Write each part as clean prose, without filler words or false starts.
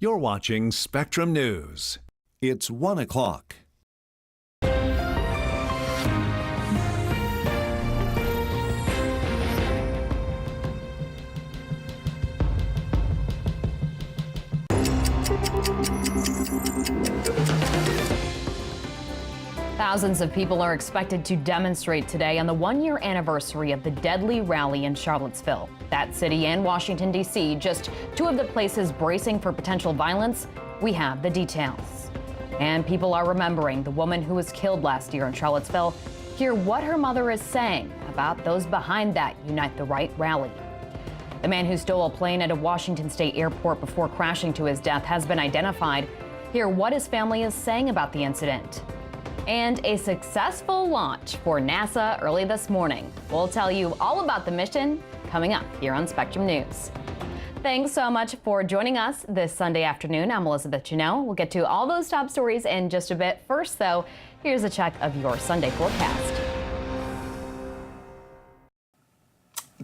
You're watching Spectrum News. It's 1 o'clock. Thousands of people are expected to demonstrate today on the one-year anniversary of the deadly rally in Charlottesville. That city and Washington, D.C., just two of the places bracing for potential violence. We have the details. And people are remembering the woman who was killed last year in Charlottesville. Hear what her mother is saying about those behind that Unite the Right rally. The man who stole a plane at a Washington State airport before crashing to his death has been identified. Hear what his family is saying about the incident. And a successful launch for NASA early this morning. We'll tell you all about the mission coming up here on Spectrum News. Thanks so much for joining us this Sunday afternoon. I'm Elizabeth Janelle. We'll get to all those top stories in just a bit. First, though, here's a check of your Sunday forecast.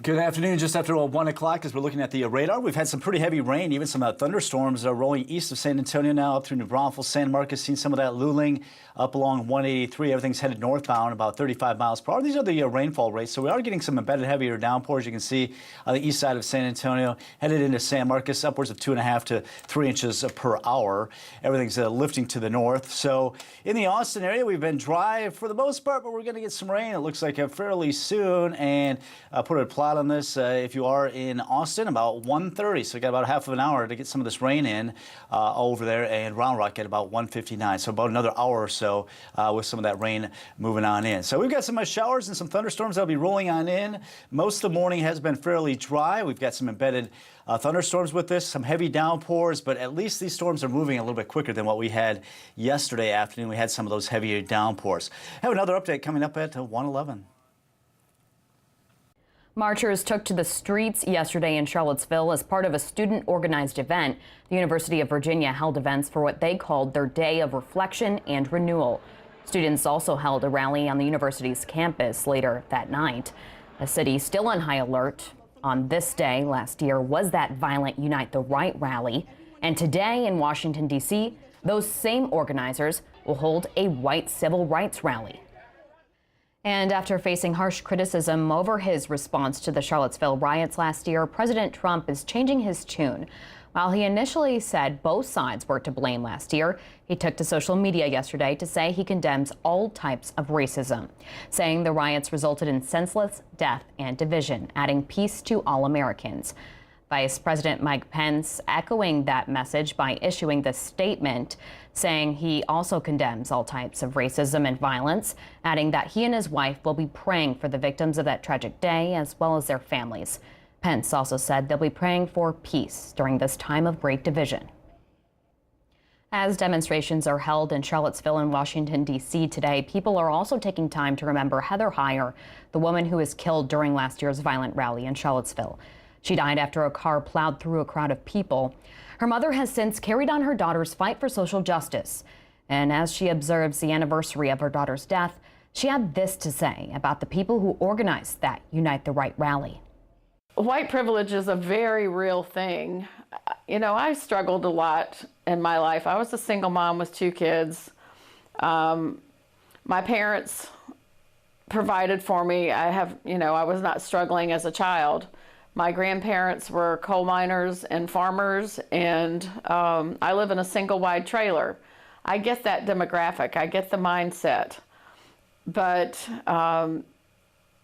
Good afternoon. Just after 1 o'clock, as we're looking at the radar, we've had some pretty heavy rain, even some thunderstorms rolling east of San Antonio now up through New Braunfels, San Marcos, seen some of that Luling up along 183. Everything's headed northbound about 35 miles per hour. These are the rainfall rates, so we are getting some embedded heavier downpours. You can see on the east side of San Antonio, headed into San Marcos, upwards of 2.5 to 3 inches per hour. Everything's lifting to the north. So in the Austin area, we've been dry for the most part, but we're going to get some rain. It looks like fairly soon, and put a plot on this if you are in Austin about 1:30, so you got about half of an hour to get some of this rain in over there, and Round Rock at about 1:59, so about another hour or so with some of that rain moving on in. So we've got some showers and some thunderstorms that'll be rolling on in. Most of the morning has been fairly dry. We've got some embedded thunderstorms with this, some heavy downpours, but at least these storms are moving a little bit quicker than what we had yesterday afternoon. We had some of those heavier downpours. I have another update coming up at 1:11. Marchers took to the streets yesterday in Charlottesville as part of a student-organized event. The University of Virginia held events for what they called their Day of Reflection and Renewal. Students also held a rally on the university's campus later that night. The city still on high alert. On this day last year was that violent Unite the Right rally. And today in Washington, D.C., those same organizers will hold a white civil rights rally. And after facing harsh criticism over his response to the Charlottesville riots last year, President Trump is changing his tune. While he initially said both sides were to blame last year, he took to social media yesterday to say he condemns all types of racism, saying the riots resulted in senseless death and division, adding peace to all Americans. Vice President Mike Pence echoing that message by issuing this statement, saying he also condemns all types of racism and violence, adding that he and his wife will be praying for the victims of that tragic day as well as their families. Pence also said they'll be praying for peace during this time of great division. As demonstrations are held in Charlottesville and Washington, D.C. today, people are also taking time to remember Heather Heyer, the woman who was killed during last year's violent rally in Charlottesville. She died after a car plowed through a crowd of people. Her mother has since carried on her daughter's fight for social justice. And as she observes the anniversary of her daughter's death, she had this to say about the people who organized that Unite the Right rally. White privilege is a very real thing. You know, I struggled a lot in my life. I was a single mom with 2 kids. My parents provided for me. I was not struggling as a child. My grandparents were coal miners and farmers, and I live in a single wide trailer. I get that demographic, I get the mindset, but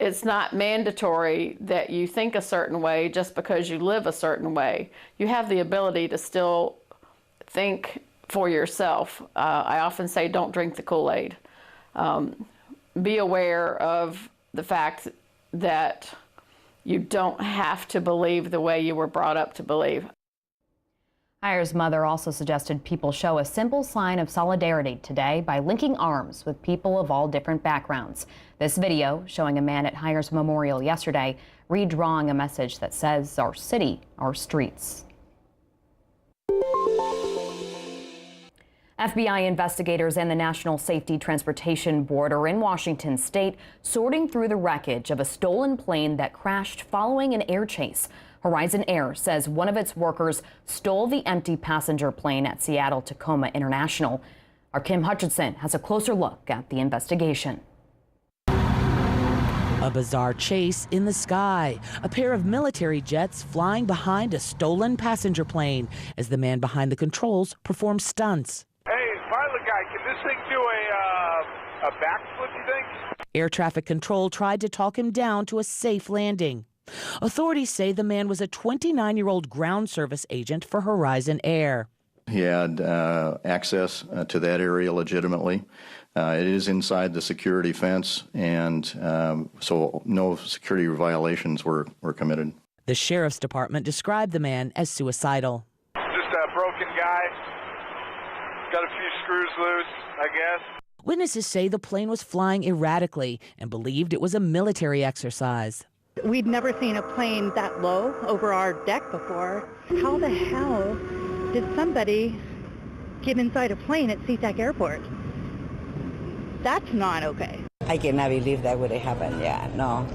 it's not mandatory that you think a certain way just because you live a certain way. You have the ability to still think for yourself. I often say don't drink the Kool-Aid. Be aware of the fact that you don't have to believe the way you were brought up to believe. Heyer's mother also suggested people show a simple sign of solidarity today by linking arms with people of all different backgrounds. This video showing a man at Heyer's memorial yesterday redrawing a message that says our city, our streets. FBI investigators and the National Safety Transportation Board are in Washington state sorting through the wreckage of a stolen plane that crashed following an air chase. Horizon Air says one of its workers stole the empty passenger plane at Seattle-Tacoma International. Our Kim Hutchinson has a closer look at the investigation. A bizarre chase in the sky. A pair of military jets flying behind a stolen passenger plane as the man behind the controls performs stunts. Hey, pilot guy, can this thing do a backflip, you think? Air traffic control tried to talk him down to a safe landing. Authorities say the man was a 29-year-old ground service agent for Horizon Air. He had access to that area legitimately. It is inside the security fence, and so no security violations were committed. The sheriff's department described the man as suicidal. Just a broken guy. Got a few screws loose, I guess. Witnesses say the plane was flying erratically and believed it was a military exercise. We'd never seen a plane that low over our deck before. How the hell did somebody get inside a plane at SeaTac Airport? That's not okay. I cannot believe that would have happened. Yeah, no,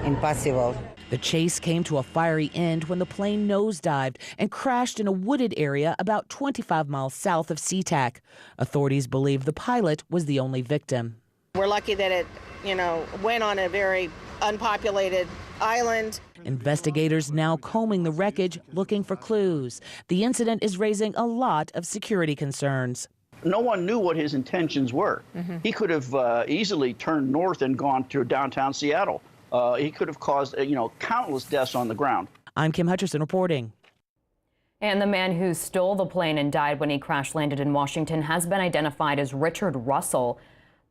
impossible. The chase came to a fiery end when the plane nosedived and crashed in a wooded area about 25 miles south of SeaTac. Authorities believe the pilot was the only victim. We're lucky that it, went on a very unpopulated island. Investigators now combing the wreckage looking for clues. The incident is raising a lot of security concerns. No one knew what his intentions were. He could have easily turned north and gone to downtown Seattle. He could have caused, countless deaths on the ground. I'm Kim Hutchinson reporting. And the man who stole the plane and died when he crash landed in Washington has been identified as Richard Russell.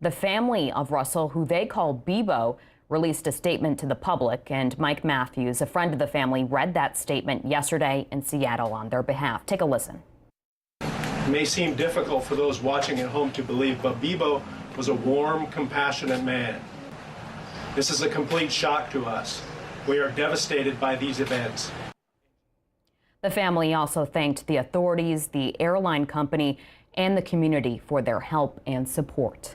The family of Russell, who they call Bebo, released a statement to the public, and Mike Matthews, a friend of the family, read that statement yesterday in Seattle on their behalf. Take a listen. It may seem difficult for those watching at home to believe, but Bebo was a warm, compassionate man. This is a complete shock to us. We are devastated by these events. The family also thanked the authorities, the airline company, and the community for their help and support.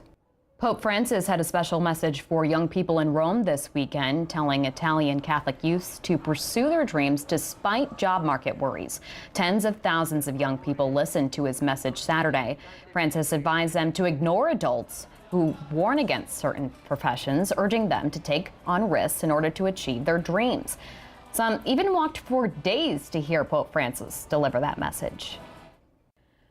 Pope Francis had a special message for young people in Rome this weekend, telling Italian Catholic youths to pursue their dreams despite job market worries. Tens of thousands of young people listened to his message Saturday. Francis advised them to ignore adults who warn against certain professions, urging them to take on risks in order to achieve their dreams. Some even walked for days to hear Pope Francis deliver that message.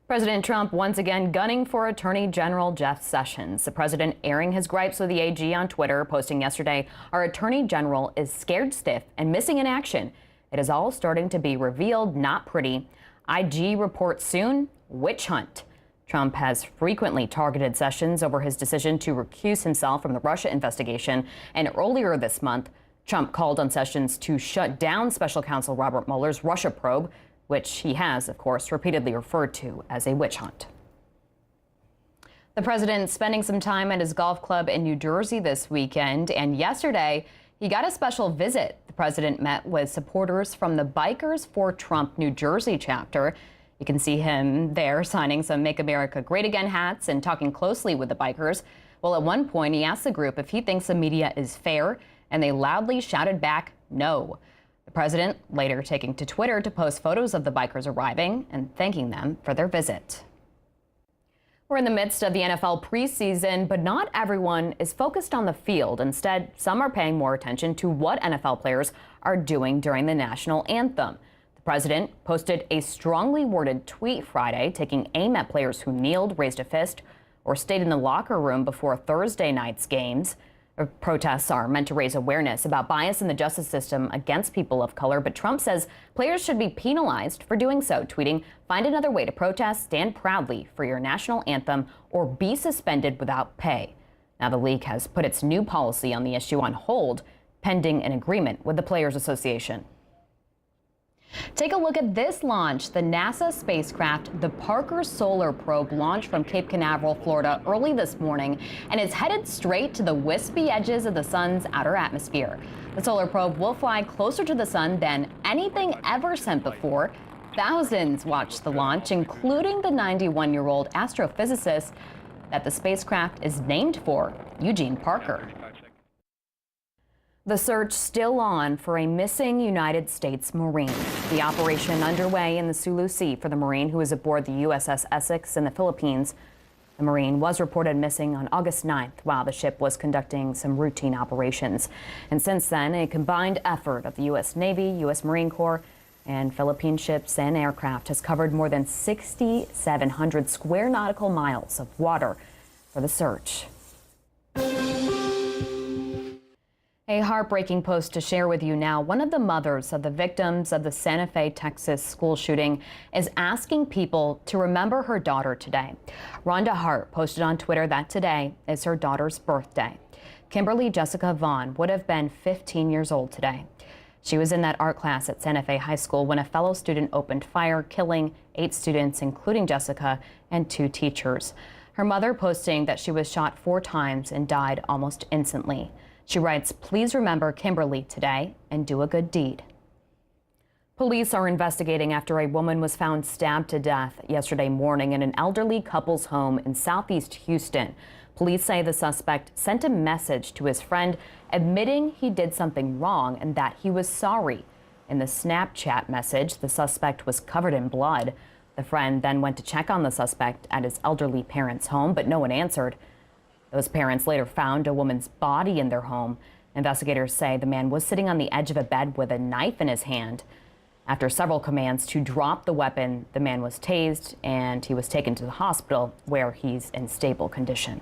President Trump once again gunning for Attorney General Jeff Sessions. The president airing his gripes with the AG on Twitter, posting yesterday, "Our Attorney General is scared stiff and missing in action. It is all starting to be revealed, not pretty. IG reports soon, witch hunt." Trump has frequently targeted Sessions over his decision to recuse himself from the Russia investigation. And earlier this month, Trump called on Sessions to shut down special counsel Robert Mueller's Russia probe, which he has, of course, repeatedly referred to as a witch hunt. The president spending some time at his golf club in New Jersey this weekend, and yesterday he got a special visit. The president met with supporters from the Bikers for Trump New Jersey chapter. You can see him there signing some Make America Great Again hats and talking closely with the bikers. Well, at one point he asked the group if he thinks the media is fair, and they loudly shouted back, no. The president later taking to Twitter to post photos of the bikers arriving and thanking them for their visit. We're in the midst of the NFL preseason, but not everyone is focused on the field. Instead, some are paying more attention to what NFL players are doing during the national anthem. The president posted a strongly worded tweet Friday, taking aim at players who kneeled, raised a fist, or stayed in the locker room before Thursday night's games. Protests are meant to raise awareness about bias in the justice system against people of color, but Trump says players should be penalized for doing so, tweeting, "Find another way to protest, stand proudly for your national anthem, or be suspended without pay." Now the league has put its new policy on the issue on hold, pending an agreement with the Players Association. Take a look at this launch. The NASA spacecraft, the Parker Solar Probe, launched from Cape Canaveral, Florida early this morning and is headed straight to the wispy edges of the sun's outer atmosphere. The solar probe will fly closer to the sun than anything ever sent before. Thousands watched the launch, including the 91-year-old astrophysicist that the spacecraft is named for, Eugene Parker. The search still on for a missing United States Marine. The operation underway in the Sulu Sea for the Marine who is aboard the USS Essex in the Philippines. The Marine was reported missing on August 9th while the ship was conducting some routine operations. And since then, a combined effort of the U.S. Navy, U.S. Marine Corps, and Philippine ships and aircraft has covered more than 6,700 square nautical miles of water for the search. A heartbreaking post to share with you now. One of the mothers of the victims of the Santa Fe, Texas school shooting is asking people to remember her daughter today. Rhonda Hart posted on Twitter that today is her daughter's birthday. Kimberly Jessica Vaughn would have been 15 years old today. She was in that art class at Santa Fe High School when a fellow student opened fire, killing 8 students, including Jessica, and 2 teachers. Her mother posting that she was shot 4 times and died almost instantly. She writes, "Please remember Kimberly today and do a good deed." Police are investigating after a woman was found stabbed to death yesterday morning in an elderly couple's home in southeast Houston. Police say the suspect sent a message to his friend admitting he did something wrong and that he was sorry. In the Snapchat message, the suspect was covered in blood. The friend then went to check on the suspect at his elderly parents' home, but no one answered. Those parents later found a woman's body in their home. Investigators say the man was sitting on the edge of a bed with a knife in his hand. After several commands to drop the weapon, the man was tased and he was taken to the hospital where he's in stable condition.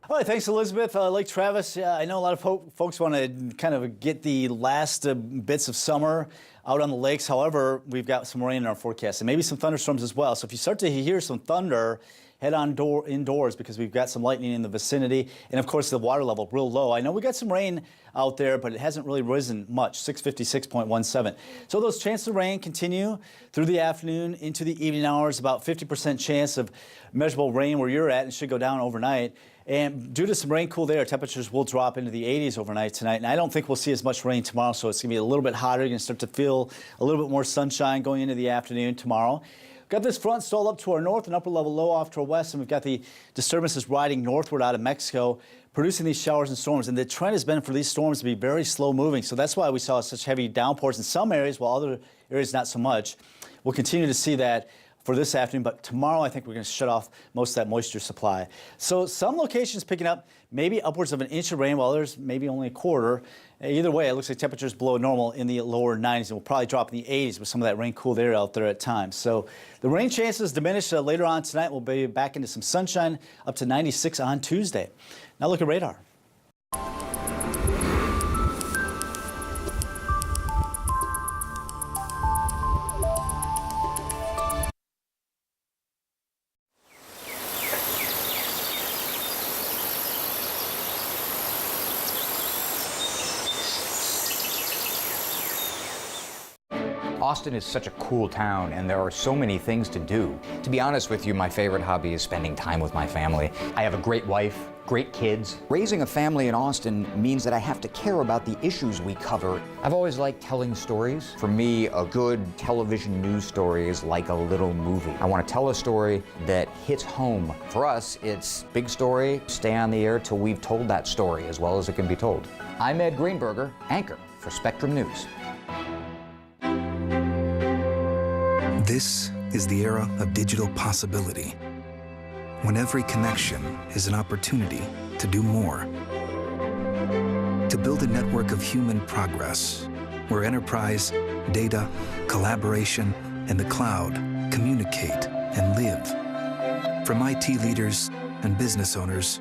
All right, thanks, Elizabeth. Lake Travis, I know a lot of folks want to kind of get the last bits of summer out on the lakes. However, we've got some rain in our forecast and maybe some thunderstorms as well. So if you start to hear some thunder, head on indoors because we've got some lightning in the vicinity. And of course, the water level real low. I know we got some rain out there, but it hasn't really risen much, 656.17. So those chances of rain continue through the afternoon into the evening hours, about 50% chance of measurable rain where you're at and should go down overnight. And due to some rain cool there, temperatures will drop into the 80s overnight tonight. And I don't think we'll see as much rain tomorrow, so it's going to be a little bit hotter. You're going to start to feel a little bit more sunshine going into the afternoon tomorrow. Got this front still up to our north and upper level low off to our west, and we've got the disturbances riding northward out of Mexico, producing these showers and storms. And the trend has been for these storms to be very slow moving. So that's why we saw such heavy downpours in some areas, while other areas not so much. We'll continue to see that for this afternoon, but tomorrow I think we're going to shut off most of that moisture supply. So some locations picking up maybe upwards of an inch of rain, while others maybe only a quarter. Either way, it looks like temperatures below normal in the lower 90s, and will probably drop in the 80s with some of that rain cooled air out there at times. So the rain chances diminish later on tonight. We'll be back into some sunshine, up to 96 on Tuesday. Now look at radar. Austin is such a cool town, and there are so many things to do. To be honest with you, my favorite hobby is spending time with my family. I have a great wife, great kids. Raising a family in Austin means that I have to care about the issues we cover. I've always liked telling stories. For me, a good television news story is like a little movie. I want to tell a story that hits home. For us, it's big story, stay on the air till we've told that story as well as it can be told. I'm Ed Greenberger, anchor for Spectrum News. This is the era of digital possibility, when every connection is an opportunity to do more. To build a network of human progress, where enterprise, data, collaboration, and the cloud communicate and live. From IT leaders and business owners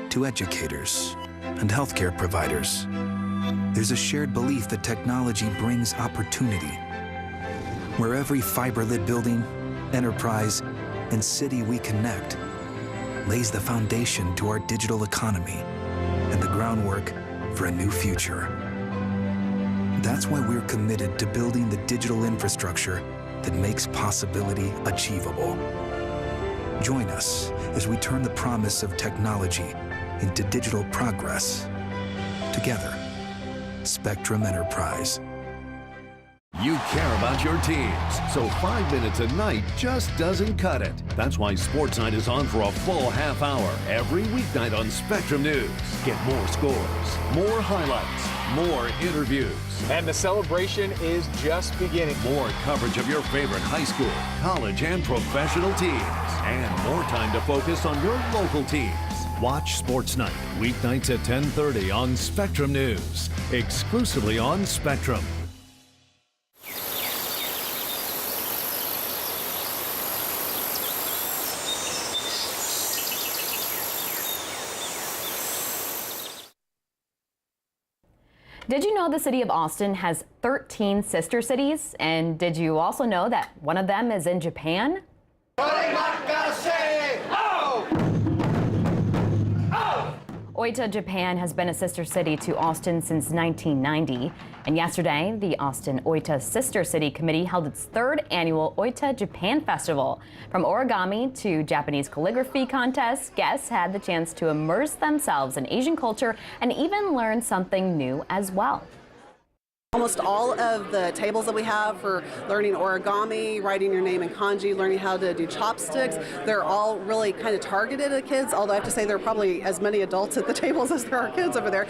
to educators and healthcare providers, there's a shared belief that technology brings opportunity. Where every fiber-lit building, enterprise, and city we connect lays the foundation to our digital economy and the groundwork for a new future. That's why we're committed to building the digital infrastructure that makes possibility achievable. Join us as we turn the promise of technology into digital progress. Together, Spectrum Enterprise. You care about your teams, so 5 minutes a night just doesn't cut it. That's why Sports Night is on for a full half hour every weeknight on Spectrum News. Get more scores, more highlights, more interviews. And the celebration is just beginning. More coverage of your favorite high school, college, and professional teams. And more time to focus on your local teams. Watch Sports Night, weeknights at 10:30 on Spectrum News, exclusively on Spectrum. Did you know the city of Austin has 13 sister cities? And did you also know that one of them is in Japan? Oita, Japan has been a sister city to Austin since 1990. And yesterday, the Austin Oita Sister City Committee held its third annual Oita Japan Festival. From origami to Japanese calligraphy contests, guests had the chance to immerse themselves in Asian culture and even learn something new as well. Almost all of the tables that we have for learning origami, writing your name in kanji, learning how to do chopsticks, they're all really kind of targeted at kids, although I have to say there are probably as many adults at the tables as there are kids over there.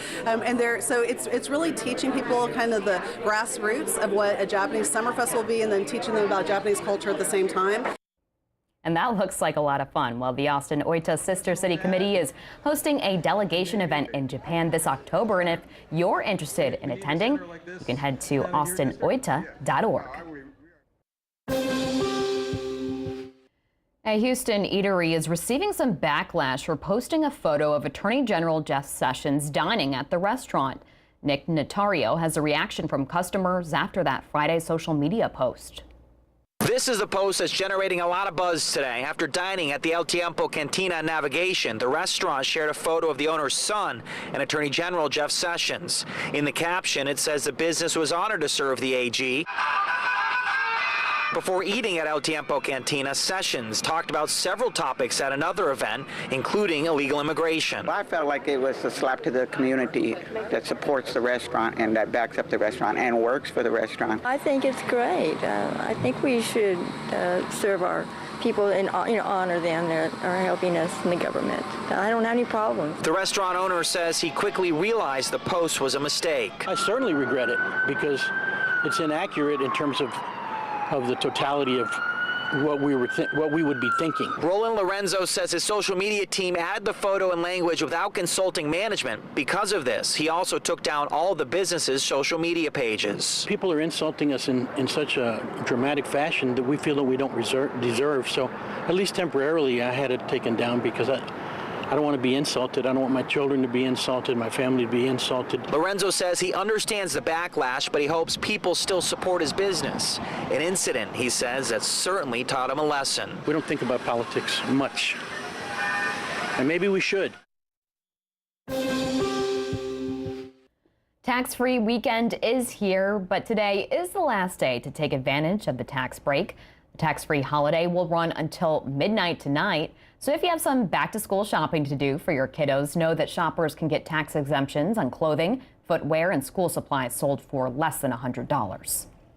So it's really teaching people kind of the grassroots of what a Japanese summer festival will be and then teaching them about Japanese culture at the same time. And that looks like a lot of fun. Well, the Austin Oita Sister City Committee is hosting a delegation event in Japan this October. And if you're interested in attending, you can head to austinoita.org. A Houston eatery is receiving some backlash for posting a photo of Attorney General Jeff Sessions dining at the restaurant. Nick Notario has a reaction from customers after that Friday social media post. This is the post that's generating a lot of buzz today. After dining at the El Tiempo Cantina and Navigation, the restaurant shared a photo of the owner's son and Attorney General Jeff Sessions. In the caption, it says the business was honored to serve the AG. Before eating at El Tiempo Cantina, Sessions talked about several topics at another event, including illegal immigration. I felt like it was a slap to the community that supports the restaurant and that backs up the restaurant and works for the restaurant. I think it's great. I think we should serve our people and honor them that are helping us in the government. I don't have any problems. The restaurant owner says he quickly realized the post was a mistake. I certainly regret it because it's inaccurate in terms of the totality of what we would be thinking. Roland Lorenzo says his social media team added the photo and language without consulting management. Because of this, he also took down all the businesses' social media pages. People are insulting us in such a dramatic fashion that we feel that we don't deserve. So at least temporarily I had it taken down because I don't want to be insulted. I don't want my children to be insulted, my family to be insulted. Lorenzo says he understands the backlash, but he hopes people still support his business. An incident, he says, that certainly taught him a lesson. We don't think about politics much, and maybe we should. Tax-free weekend is here, but today is the last day to take advantage of the tax break. The tax-free holiday will run until midnight tonight. So if you have some back-to-school shopping to do for your kiddos, know that shoppers can get tax exemptions on clothing, footwear, and school supplies sold for less than $100.